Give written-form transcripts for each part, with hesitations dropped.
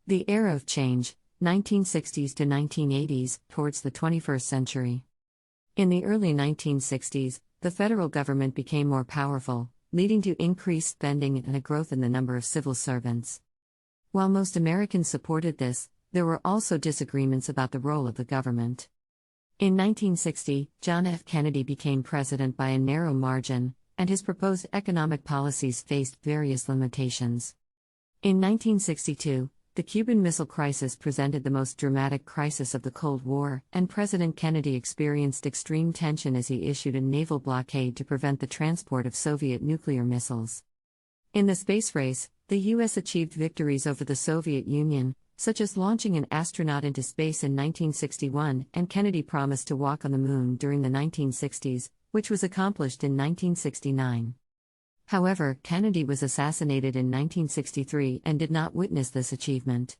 The era of change, 1960s to 1980s, towards the 21st century. In the early 1960s, the federal government became more powerful, leading to increased spending and a growth in the number of civil servants. While most Americans supported this, there were also disagreements about the role of the government. In 1960, John F. Kennedy became president by a narrow margin, and his proposed economic policies faced various limitations. In 1962, the Cuban Missile Crisis presented the most dramatic crisis of the Cold War, and President Kennedy experienced extreme tension as he issued a naval blockade to prevent the transport of Soviet nuclear missiles. In the space race, the U.S. achieved victories over the Soviet Union, such as launching an astronaut into space in 1961, and Kennedy promised to walk on the moon during the 1960s, which was accomplished in 1969. However, Kennedy was assassinated in 1963 and did not witness this achievement.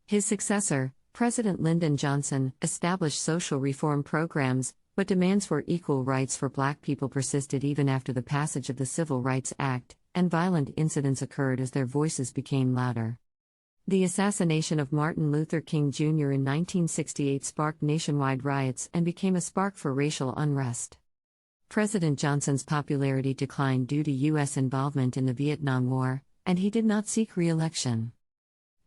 His successor, President Lyndon Johnson, established social reform programs, but demands for equal rights for Black people persisted even after the passage of the Civil Rights Act, and violent incidents occurred as their voices became louder. The assassination of Martin Luther King Jr. in 1968 sparked nationwide riots and became a spark for racial unrest. President Johnson's popularity declined due to U.S. involvement in the Vietnam War, and he did not seek re-election.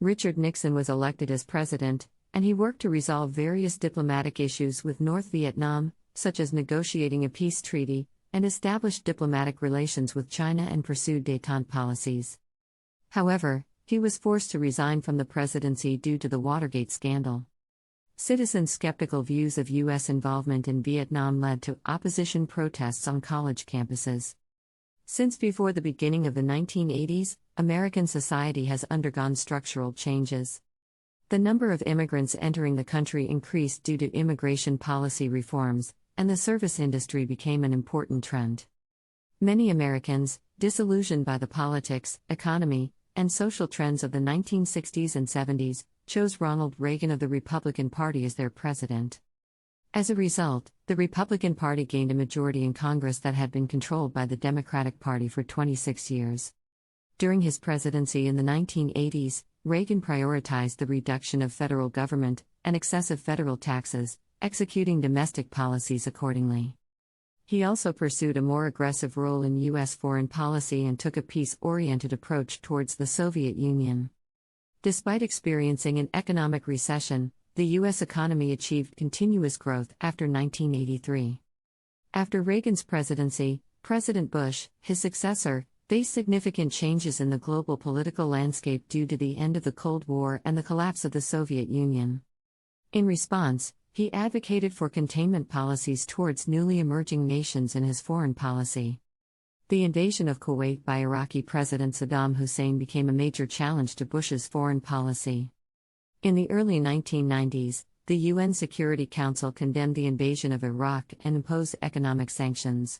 Richard Nixon was elected as president, and he worked to resolve various diplomatic issues with North Vietnam, such as negotiating a peace treaty, and established diplomatic relations with China and pursued détente policies. However, he was forced to resign from the presidency due to the Watergate scandal. Citizens' skeptical views of U.S. involvement in Vietnam led to opposition protests on college campuses. Since before the beginning of the 1980s, American society has undergone structural changes. The number of immigrants entering the country increased due to immigration policy reforms, and the service industry became an important trend. Many Americans, disillusioned by the politics, economy, and social trends of the 1960s and 70s, chose Ronald Reagan of the Republican Party as their president. As a result, the Republican Party gained a majority in Congress that had been controlled by the Democratic Party for 26 years. During his presidency in the 1980s, Reagan prioritized the reduction of federal government and excessive federal taxes, executing domestic policies accordingly. He also pursued a more aggressive role in U.S. foreign policy and took a peace-oriented approach towards the Soviet Union. Despite experiencing an economic recession, the U.S. economy achieved continuous growth after 1983. After Reagan's presidency, President Bush, his successor, faced significant changes in the global political landscape due to the end of the Cold War and the collapse of the Soviet Union. In response, he advocated for containment policies towards newly emerging nations in his foreign policy. The invasion of Kuwait by Iraqi President Saddam Hussein became a major challenge to Bush's foreign policy. In the early 1990s, the UN Security Council condemned the invasion of Iraq and imposed economic sanctions.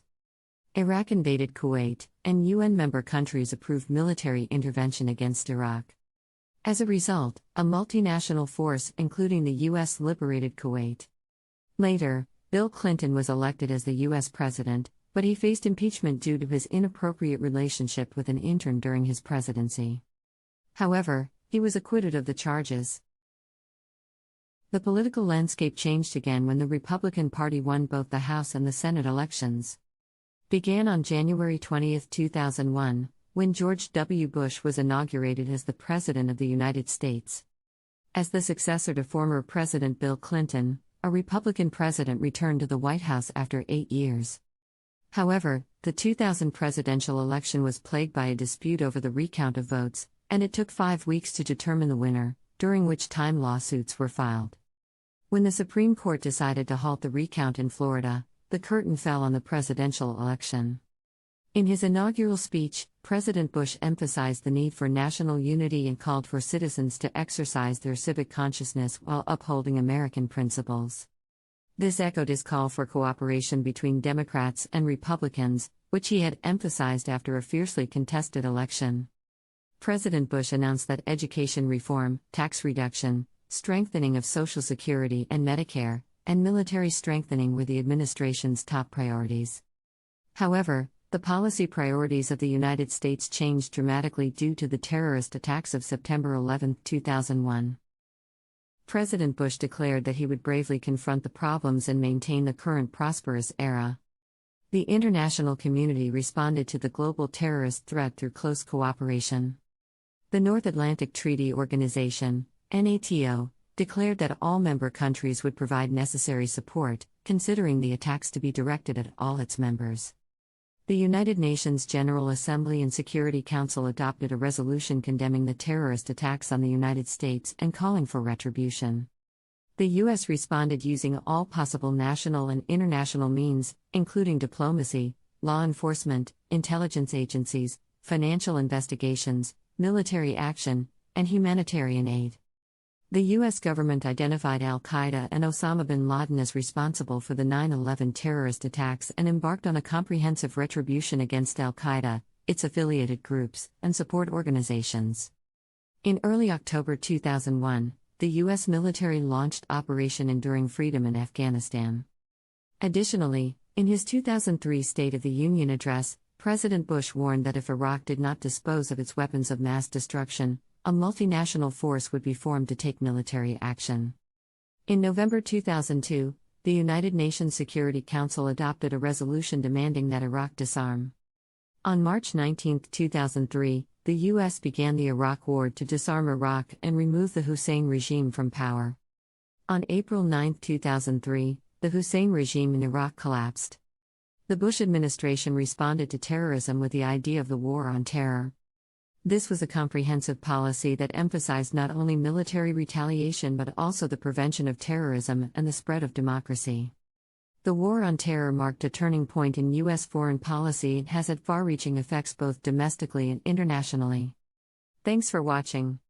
Iraq invaded Kuwait, and UN member countries approved military intervention against Iraq. As a result, a multinational force, including the U.S., liberated Kuwait. Later, Bill Clinton was elected as the U.S. president, but he faced impeachment due to his inappropriate relationship with an intern during his presidency. However, he was acquitted of the charges. The political landscape changed again when the Republican Party won both the House and the Senate elections. Began on January 20, 2001, when George W. Bush was inaugurated as the President of the United States. As the successor to former President Bill Clinton, a Republican president returned to the White House after 8 years. However, the 2000 presidential election was plagued by a dispute over the recount of votes, and it took 5 weeks to determine the winner, during which time lawsuits were filed. When the Supreme Court decided to halt the recount in Florida, the curtain fell on the presidential election. In his inaugural speech, President Bush emphasized the need for national unity and called for citizens to exercise their civic consciousness while upholding American principles. This echoed his call for cooperation between Democrats and Republicans, which he had emphasized after a fiercely contested election. President Bush announced that education reform, tax reduction, strengthening of Social Security and Medicare, and military strengthening were the administration's top priorities. However, The policy priorities of the United States changed dramatically due to the terrorist attacks of September 11, 2001. President Bush declared that he would bravely confront the problems and maintain the current prosperous era. The international community responded to the global terrorist threat through close cooperation. The North Atlantic Treaty Organization, NATO, declared that all member countries would provide necessary support, considering the attacks to be directed at all its members. The United Nations General Assembly and Security Council adopted a resolution condemning the terrorist attacks on the United States and calling for retribution. The U.S. responded using all possible national and international means, including diplomacy, law enforcement, intelligence agencies, financial investigations, military action, and humanitarian aid. The U.S. government identified al-Qaeda and Osama bin Laden as responsible for the 9/11 terrorist attacks and embarked on a comprehensive retribution against al-Qaeda, its affiliated groups, and support organizations. In early October 2001, the U.S. military launched Operation Enduring Freedom in Afghanistan. Additionally, in his 2003 State of the Union address, President Bush warned that if Iraq did not dispose of its weapons of mass destruction, a multinational force would be formed to take military action. In November 2002, the United Nations Security Council adopted a resolution demanding that Iraq disarm. On March 19, 2003, the U.S. began the Iraq War to disarm Iraq and remove the Hussein regime from power. On April 9, 2003, the Hussein regime in Iraq collapsed. The Bush administration responded to terrorism with the idea of the War on Terror. This was a comprehensive policy that emphasized not only military retaliation but also the prevention of terrorism and the spread of democracy. The War on Terror marked a turning point in U.S. foreign policy and has had far-reaching effects both domestically and internationally. Thanks for watching.